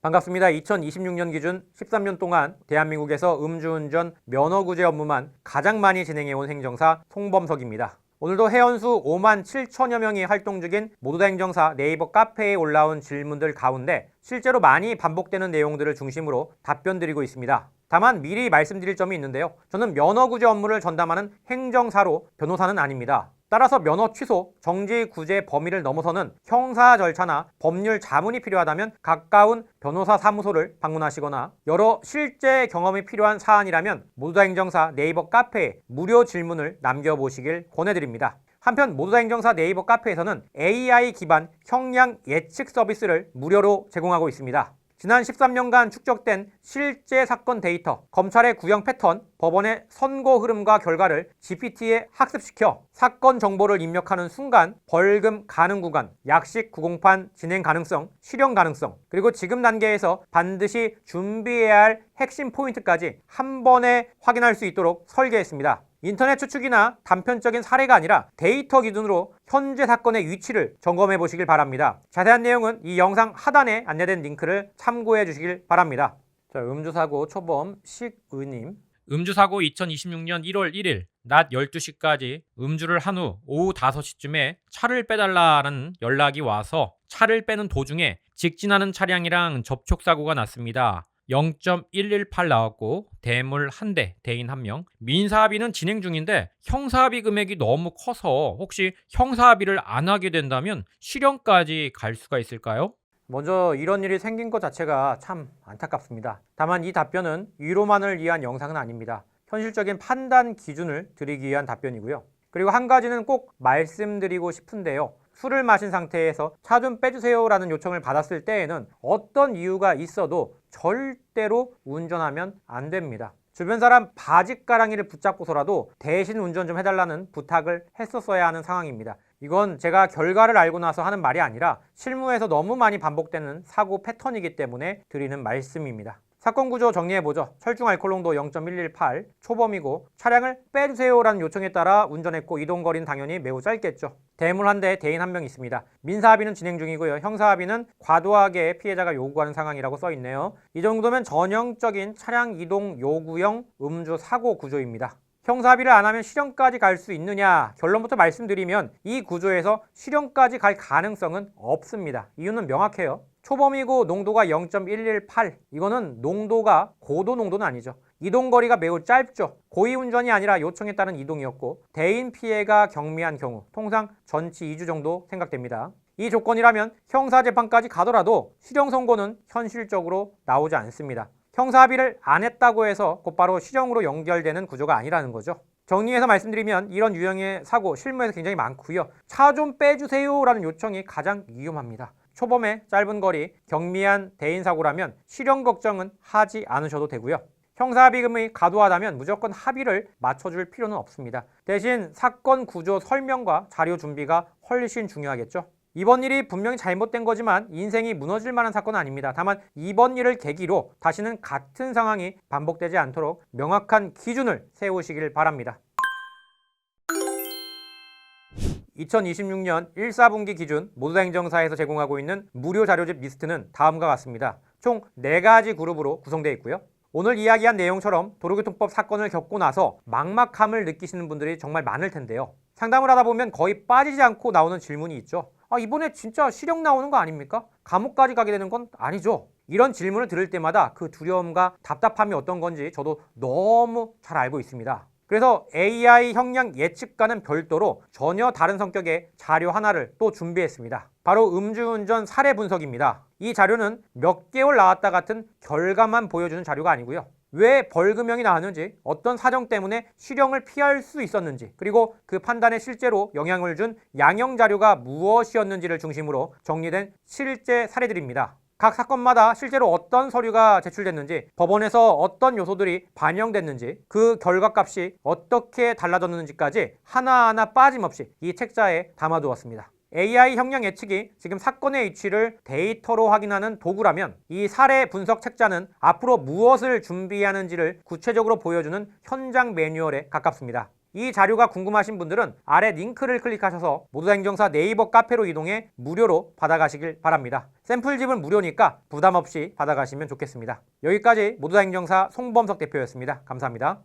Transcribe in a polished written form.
반갑습니다. 2026년 기준 13년 동안 대한민국에서 음주운전 면허구제 업무만 가장 많이 진행해온 행정사 송범석입니다. 오늘도 회원수 5만 7천여 명이 활동 중인 모두다 행정사 네이버 카페에 올라온 질문들 가운데 실제로 많이 반복되는 내용들을 중심으로 답변드리고 있습니다. 다만 미리 말씀드릴 점이 있는데요. 저는 면허구제 업무를 전담하는 행정사로 변호사는 아닙니다. 따라서 면허 취소, 정지 구제 범위를 넘어서는 형사 절차나 법률 자문이 필요하다면 가까운 변호사 사무소를 방문하시거나 여러 실제 경험이 필요한 사안이라면 모두다 행정사 네이버 카페에 무료 질문을 남겨보시길 권해드립니다. 한편 모두다 행정사 네이버 카페에서는 AI 기반 형량 예측 서비스를 무료로 제공하고 있습니다. 지난 13년간 축적된 실제 사건 데이터, 검찰의 구형 패턴, 법원의 선고 흐름과 결과를 GPT에 학습시켜 사건 정보를 입력하는 순간 벌금 가능 구간, 약식 구공판 진행 가능성, 실형 가능성, 그리고 지금 단계에서 반드시 준비해야 할 핵심 포인트까지 한 번에 확인할 수 있도록 설계했습니다. 인터넷 추측이나 단편적인 사례가 아니라 데이터 기준으로 현재 사건의 위치를 점검해 보시길 바랍니다. 자세한 내용은 이 영상 하단에 안내된 링크를 참고해 주시길 바랍니다. 자, 음주사고 초범 식의님. 음주사고 2026년 1월 1일 낮 12시까지 음주를 한 후 오후 5시쯤에 차를 빼달라는 연락이 와서 차를 빼는 도중에 직진하는 차량이랑 접촉사고가 났습니다. 0.118 나왔고 대물 1대, 대인 1명. 민사합의는 진행 중인데 형사합의 금액이 너무 커서 혹시 형사합의를 안 하게 된다면 실형까지 갈 수가 있을까요? 먼저 이런 일이 생긴 것 자체가 참 안타깝습니다. 다만 이 답변은 위로만을 위한 영상은 아닙니다. 현실적인 판단 기준을 드리기 위한 답변이고요. 그리고 한 가지는 꼭 말씀드리고 싶은데요. 술을 마신 상태에서 차 좀 빼주세요라는 요청을 받았을 때에는 어떤 이유가 있어도 절대로 운전하면 안 됩니다. 주변 사람 바짓가랑이를 붙잡고서라도 대신 운전 좀 해달라는 부탁을 했었어야 하는 상황입니다. 이건 제가 결과를 알고 나서 하는 말이 아니라 실무에서 너무 많이 반복되는 사고 패턴이기 때문에 드리는 말씀입니다. 사건 구조 정리해보죠. 혈중 알코올 농도 0.118, 초범이고 차량을 빼주세요라는 요청에 따라 운전했고 이동거리는 당연히 매우 짧겠죠. 대물 1대, 대인 1명 있습니다. 민사합의는 진행 중이고요. 형사합의는 과도하게 피해자가 요구하는 상황이라고 써있네요. 이 정도면 전형적인 차량 이동 요구형 음주 사고 구조입니다. 형사합의를 안 하면 실형까지 갈 수 있느냐? 결론부터 말씀드리면 이 구조에서 실형까지 갈 가능성은 없습니다. 이유는 명확해요. 초범이고 농도가 0.118, 이거는 농도가 고도 농도는 아니죠. 이동거리가 매우 짧죠. 고의운전이 아니라 요청에 따른 이동이었고 대인 피해가 경미한 경우 통상 전치 2주 정도 생각됩니다. 이 조건이라면 형사재판까지 가더라도 실형 선고는 현실적으로 나오지 않습니다. 형사합의를 안 했다고 해서 곧바로 실형으로 연결되는 구조가 아니라는 거죠. 정리해서 말씀드리면 이런 유형의 사고 실무에서 굉장히 많고요. 차 좀 빼주세요 라는 요청이 가장 위험합니다. 초범의 짧은 거리, 경미한 대인 사고라면 실형 걱정은 하지 않으셔도 되고요. 형사합의금이 과도하다면 무조건 합의를 맞춰줄 필요는 없습니다. 대신 사건 구조 설명과 자료 준비가 훨씬 중요하겠죠. 이번 일이 분명히 잘못된 거지만 인생이 무너질 만한 사건은 아닙니다. 다만 이번 일을 계기로 다시는 같은 상황이 반복되지 않도록 명확한 기준을 세우시길 바랍니다. 2026년 1, 4분기 기준 모두다 행정사에서 제공하고 있는 무료 자료집 리스트는 다음과 같습니다. 총 4가지 그룹으로 구성되어 있고요. 오늘 이야기한 내용처럼 도로교통법 사건을 겪고 나서 막막함을 느끼시는 분들이 정말 많을 텐데요. 상담을 하다 보면 거의 빠지지 않고 나오는 질문이 있죠. 이번에 진짜 실형 나오는 거 아닙니까? 감옥까지 가게 되는 건 아니죠. 이런 질문을 들을 때마다 그 두려움과 답답함이 어떤 건지 저도 너무 잘 알고 있습니다. 그래서 AI 형량 예측과는 별도로 전혀 다른 성격의 자료 하나를 또 준비했습니다. 바로 음주운전 사례 분석입니다. 이 자료는 몇 개월 나왔다 같은 결과만 보여주는 자료가 아니고요. 왜 벌금형이 나왔는지, 어떤 사정 때문에 실형을 피할 수 있었는지, 그리고 그 판단에 실제로 영향을 준 양형 자료가 무엇이었는지를 중심으로 정리된 실제 사례들입니다. 각 사건마다 실제로 어떤 서류가 제출됐는지, 법원에서 어떤 요소들이 반영됐는지, 그 결과값이 어떻게 달라졌는지까지 하나하나 빠짐없이 이 책자에 담아두었습니다. AI 형량 예측이 지금 사건의 위치를 데이터로 확인하는 도구라면 이 사례 분석 책자는 앞으로 무엇을 준비하는지를 구체적으로 보여주는 현장 매뉴얼에 가깝습니다. 이 자료가 궁금하신 분들은 아래 링크를 클릭하셔서 모두다 행정사 네이버 카페로 이동해 무료로 받아가시길 바랍니다. 샘플집은 무료니까 부담 없이 받아가시면 좋겠습니다. 여기까지 모두다 행정사 송범석 대표였습니다. 감사합니다.